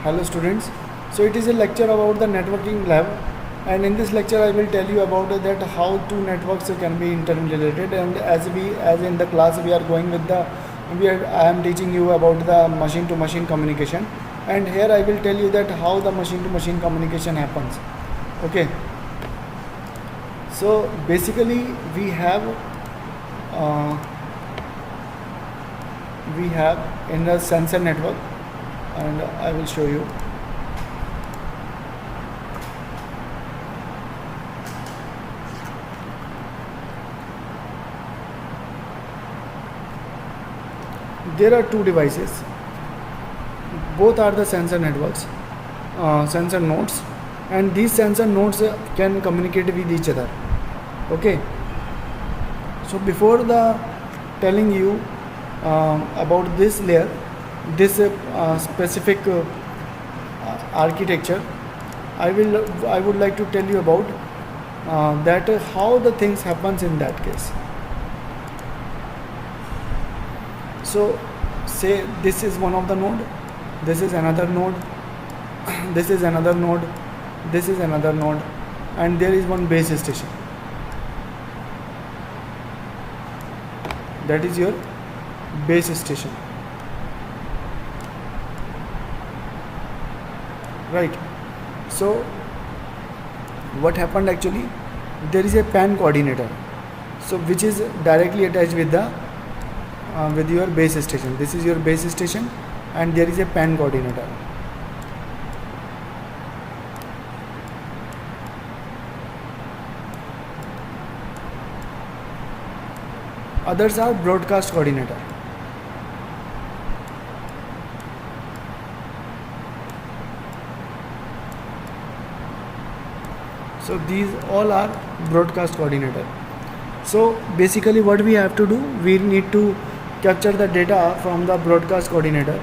Hello students. So it is a lecture about the networking lab, and in this lecture I will tell you about that how two networks can be interrelated. And as in the class we are going with the I am teaching you about the machine to machine communication, and here I will tell you that how the machine to machine communication happens. Okay. So basically uh, we have in the sensor network, and I will show you. There are two devices, both are the sensor networks, sensor nodes, and these sensor nodes can communicate with each other. Okay. So before the telling you about this layer, this specific architecture, I would like to tell you about that how the things happens in that case. So say this is one of the node, this is another node, this is another node, this is another node, and there is one base station. That is your base station. Right. So what happened actually? There is a PAN coordinator, so which is directly attached with the with your base station. This is your base station, and there is a PAN coordinator. Others are broadcast coordinator. So these all are broadcast coordinator. So basically what we have to do, we need to capture the data from the broadcast coordinator,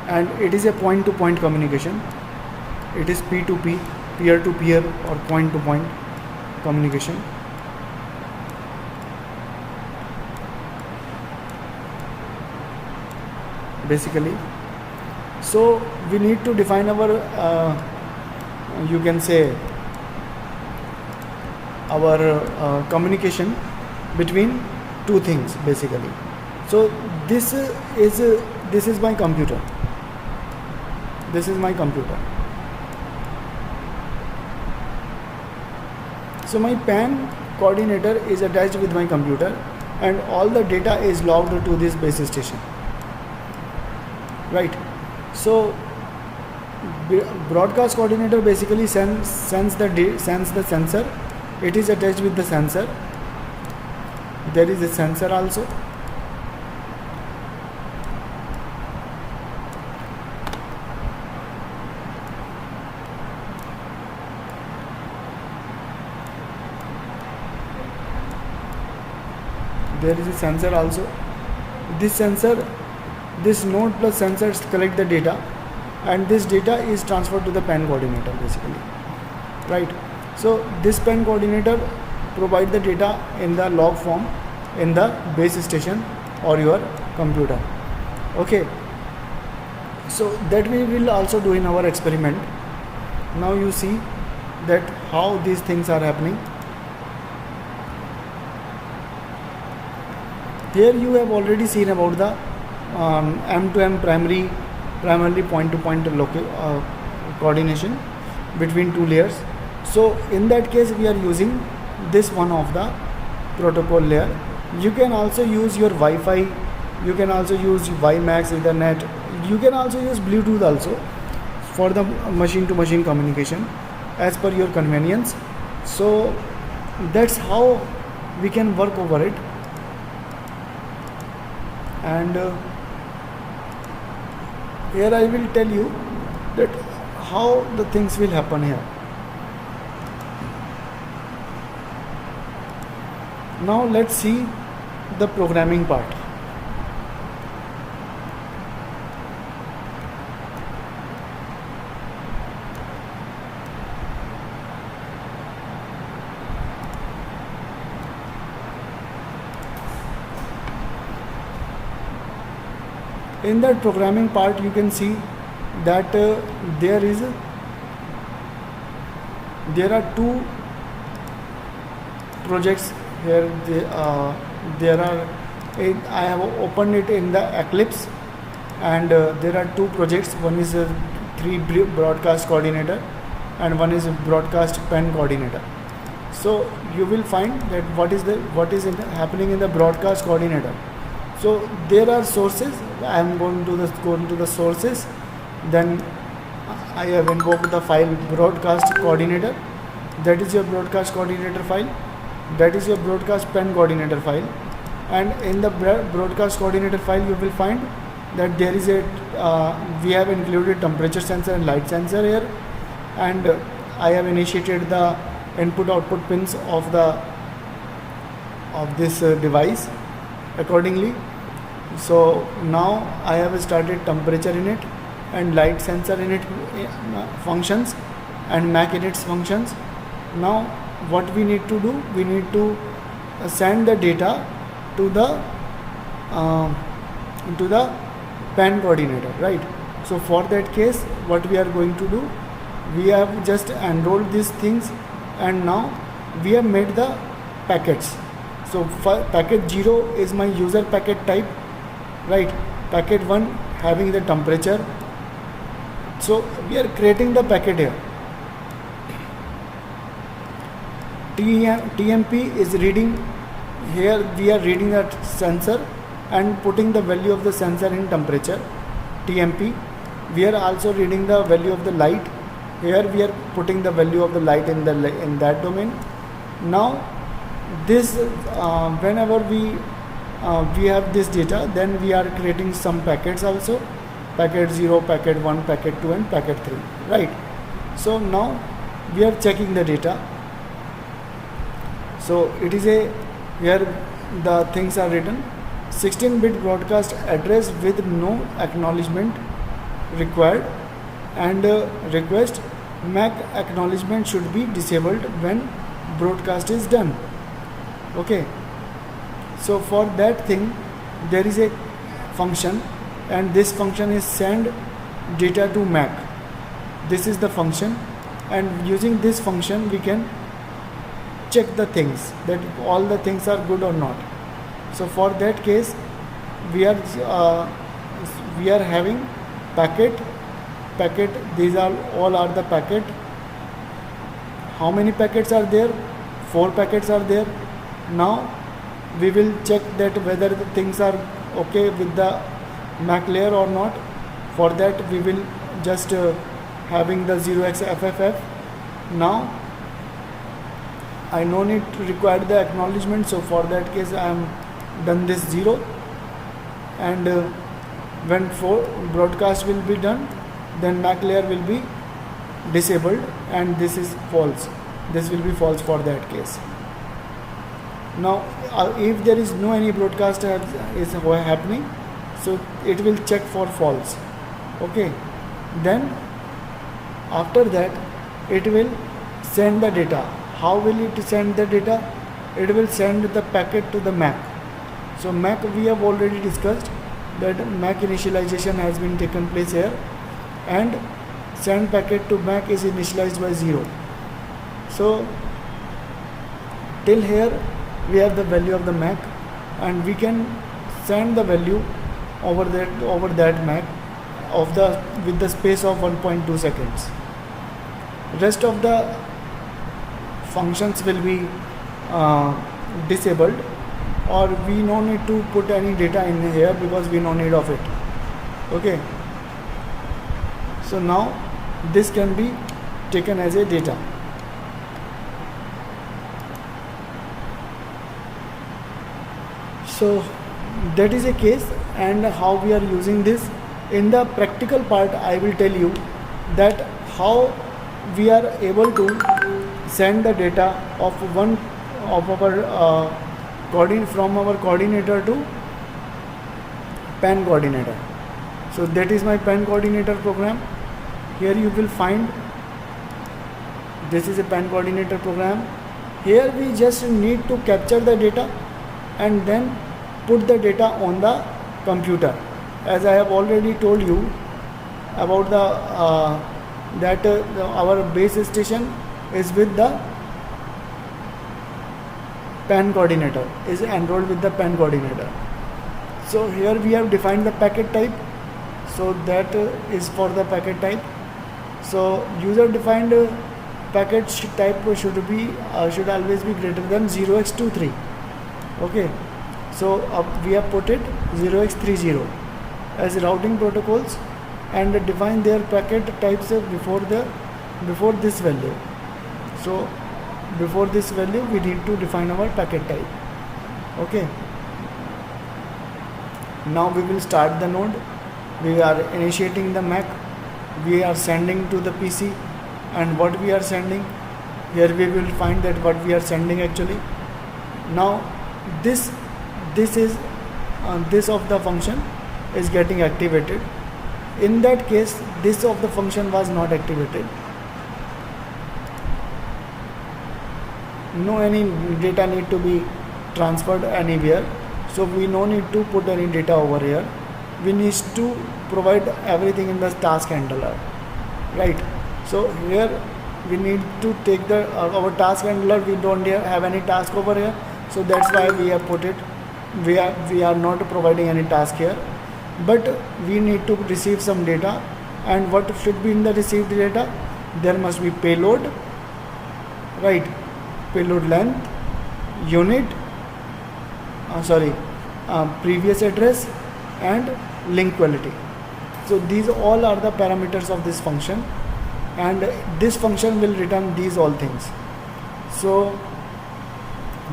and it is a point to point communication. It is P2P, peer to peer, or point to point communication. Basically, so we need to define our you can say our communication between two things basically. So this is my computer. This is my computer. So my PAN coordinator is attached with my computer, and all the data is logged to this base station. Right. So broadcast coordinator basically sends the sensor. It is attached with the sensor. There is a sensor also. There is a sensor also. This node plus sensors collect the data, and this data is transferred to the PAN coordinator basically. Right. So this PAN coordinator provide the data in the log form in the base station or your computer. Okay. So that we will also do in our experiment. Now you see that how these things are happening. Here you have already seen about the M2M primarily point to point coordination between two layers. So in that case we are using this one of the protocol layer. You can also use your Wi-Fi, you can also use WiMAX, Ethernet, you can also use Bluetooth also for the machine to machine communication as per your convenience. So that's how we can work over it. And here I will tell you that how the things will happen here. Now let's see the programming part. in that programming part you can see that there are two projects here. There are I have opened it in the Eclipse, and there are two projects. One is a 3 broadcast coordinator and one is a broadcast pen coordinator. So you will find that what is happening in the broadcast coordinator. So there are sources. I am going to go into the sources. Then I have invoked the file broadcast coordinator. That is your broadcast coordinator file. That is your broadcast pen coordinator file. And in the broadcast coordinator file you will find that there is a we have included temperature sensor and light sensor here, and I have initiated the input output pins of this device accordingly. So now I have started temperature in it and light sensor in it functions and MAC in its functions. Now what we need to do, we need to send the data to the pen coordinator, right? So for that case what we are going to do, we have just enrolled these things and now we have made the packets. So packet 0 is my user packet type, right? Packet 1 having the temperature. So we are creating the packet here. TMP is reading, here we are reading that sensor and putting the value of the sensor in temperature, TMP. We are also reading the value of the light. Here we are putting the value of the light in that domain. Now this whenever we have this data, then we are creating some packets also, packet 0, packet 1, packet 2 and packet 3, right? So now we are checking the data. So it is here the things are written: 16-bit broadcast address with no acknowledgement required, and request MAC acknowledgement should be disabled when broadcast is done. Okay, so for that thing there is a function, and this function is send data to MAC. This is the function, and using this function we can check the things, that all the things are good or not. So for that case we are having packet, these are all are the packet. How many packets are there? 4 packets are there. Now we will check that whether the things are okay with the MAC layer or not. For that we will just having the 0xFFF. Now I no need to require the acknowledgement, so for that case I am done this 0, and when broadcast will be done, then MAC layer will be disabled and this is false. This will be false for that case. Now if there is no any broadcast is happening, so it will check for false. Okay, then after that it will send the data. How will it send the data? It will send the packet to the MAC. So MAC we have already discussed that MAC initialization has been taken place here, and send packet to MAC is initialized by 0. So till here we have the value of the MAC, and we can send the value over that MAC with the space of 1.2 seconds. Rest of the functions will be disabled, or we no need to put any data in here because we no need of it. Okay, so now this can be taken as a data. So that is a case, and how we are using this. In the practical part I will tell you that how we are able to send the data of one of our from our coordinator to pen coordinator. So that is my pen coordinator program. Here you will find this is a pen coordinator program. Here we just need to capture the data and then put the data on the computer. as I have already told you about our base station is with the PAN coordinator, is enrolled with the PAN coordinator. So here we have defined the packet type, so that is for the packet type. So user defined packet type should always be greater than 0x23. Okay, so we have put it 0x30 as routing protocols and define their packet types before this value. So before this value we need to define our packet type. Okay, now we will start the node. We are initiating the MAC. We are sending to the PC, and what we are sending, here we will find that what we are sending actually. Now this is this of the function is getting activated. In that case, this of the function was not activated. No any data need to be transferred anywhere, so we no need to put any data over here. We need to provide everything in the task handler, right? So here we need to take the our task handler. We don't have any task over here, so that's why we have put it. We are not providing any task here, but we need to receive some data. And what should be in the received data? There must be payload, right? Payload length, unit, previous address, and link quality. So these all are the parameters of this function, and this function will return these all things. So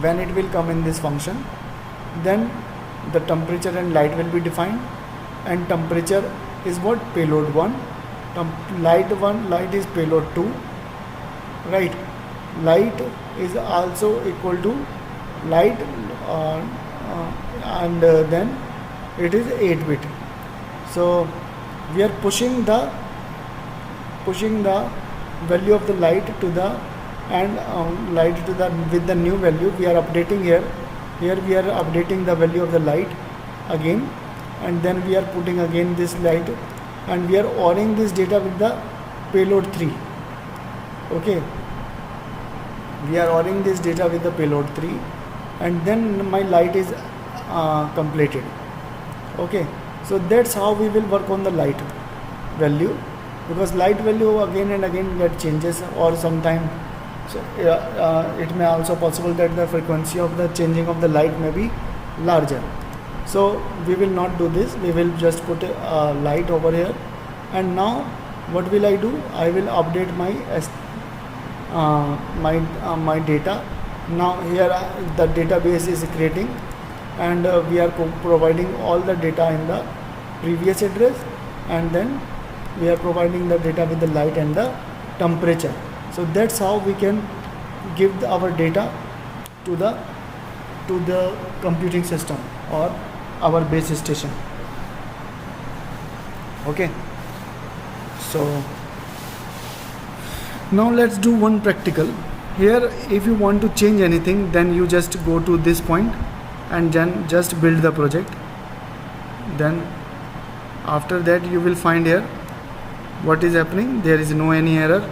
when it will come in this function, then the temperature and light will be defined, and temperature is what? Payload 1, light is payload 2, right? Light is also equal to light, and then it is 8-bit. So we are pushing the value of the light to the with the new value. We are updating here we are updating the value of the light again, and then we are putting again this light, and we are ORing this data with the payload 3. Okay, we are ORing this data with the payload 3, and then my light is completed. Okay, so that's how we will work on the light value, because light value again and again get changes, or sometime so it may also possible that the frequency of the changing of the light may be larger. So we will not do this. We will just put a light over here, and now what will I do? I will update my data. Now here the database is creating, and we are providing all the data in the previous address, and then we are providing the data with the light and the temperature. So that's how we can give our data to the computing system or our base station. Okay, so now let's do one practical. Here if you want to change anything, then you just go to this point and then just build the project. Then after that you will find here what is happening. There is no any error.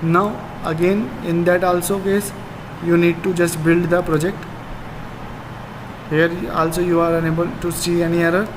Now again in that also case you need to just build the project. Here also you are unable to see any error.